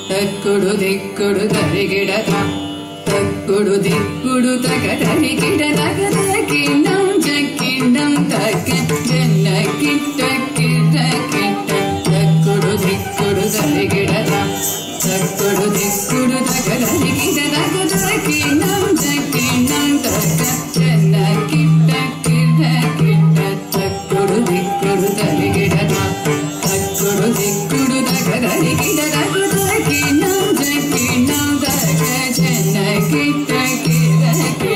ತಕ್ಕುಡು ದಿಕ್ಕುಡು ತರಿಗಿಡದ ತಕ್ಕುಡು ದಿಕ್ಕುಡು ತಗ ತರಿಗಿಡದಾಗ ಕಿಣ್ಣಂ ಜಕ್ಕಿಣ್ಣಂ ತಕ್ಕ ಜನ್ನ ಕಿಟ್ಟ ಕಿಟ್ಟ ಕಿಟ್ಟ ತಕ್ಕುಡು ದಿಕ್ಕುಡು ತರಿಗಿಡದ ತಕ್ಕುಡು ದಿಕ್ಕುಡು ತಗ ತರಿಗಿಡದಾಗ ಕಿಣ್ಣಂ ಜಕ್ಕಿಣ್ಣಂ ತಕ್ಕ ಜನ್ನ ಕಿಟ್ಟ ಕಿಟ್ಟ ಕಿಟ್ಟ ತಕ್ಕುಡು ದಿಕ್ಕುಡು ತರಿಗಿಡದ ತಕ್ಕುಡು ದಿಕ್ಕುಡು ತಗ ತರಿಗಿಡದಾಗ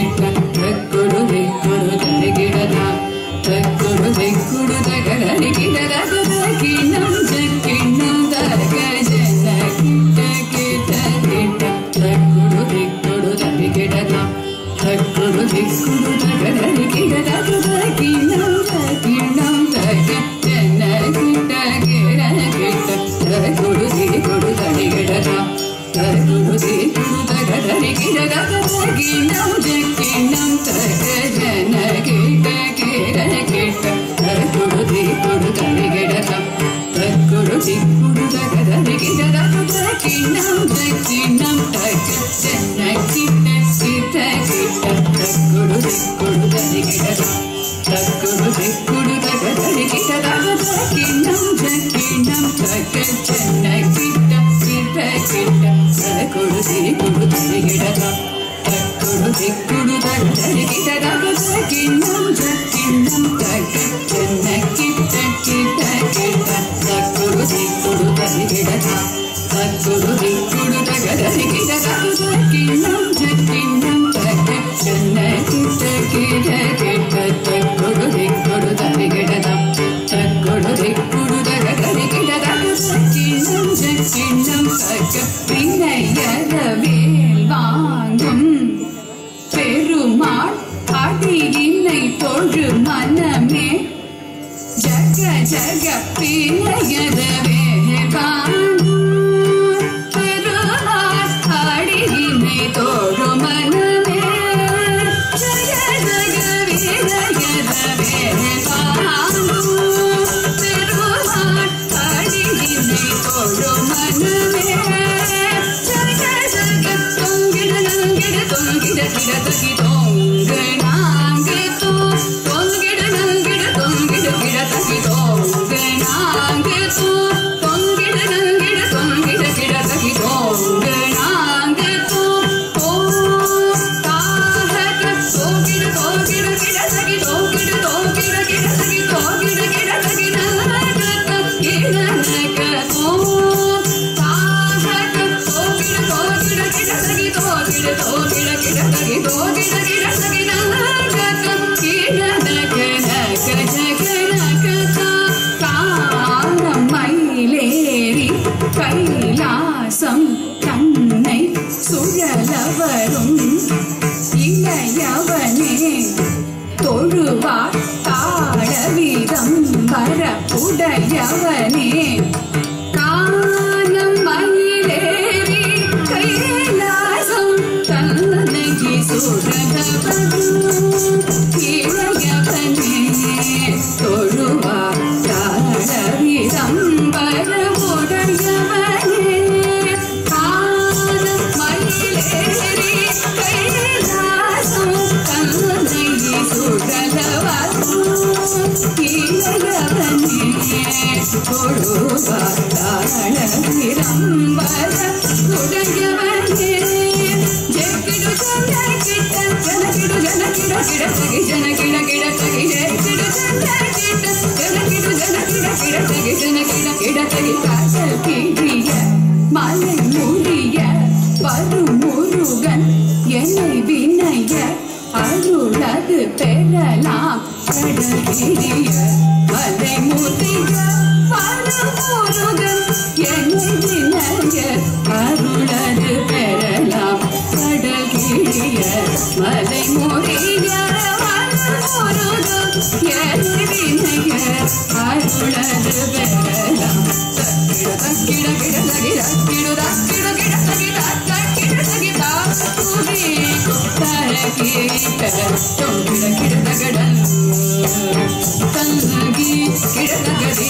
கடலிய மலை மூர்த்திய பரமுருகன் என்னைய அருளது பெறலாம் கடலிய மலை மூர்த்திய பரமுருகன் என்னைய அருளது பெறலாம் தக்கிட கிட தகிட கிடு தக்கிட கிட தகிட தக்கிட தகிட குடி தரகிட தொங்கிட கிட தகடன் தங்கி கிட தகடி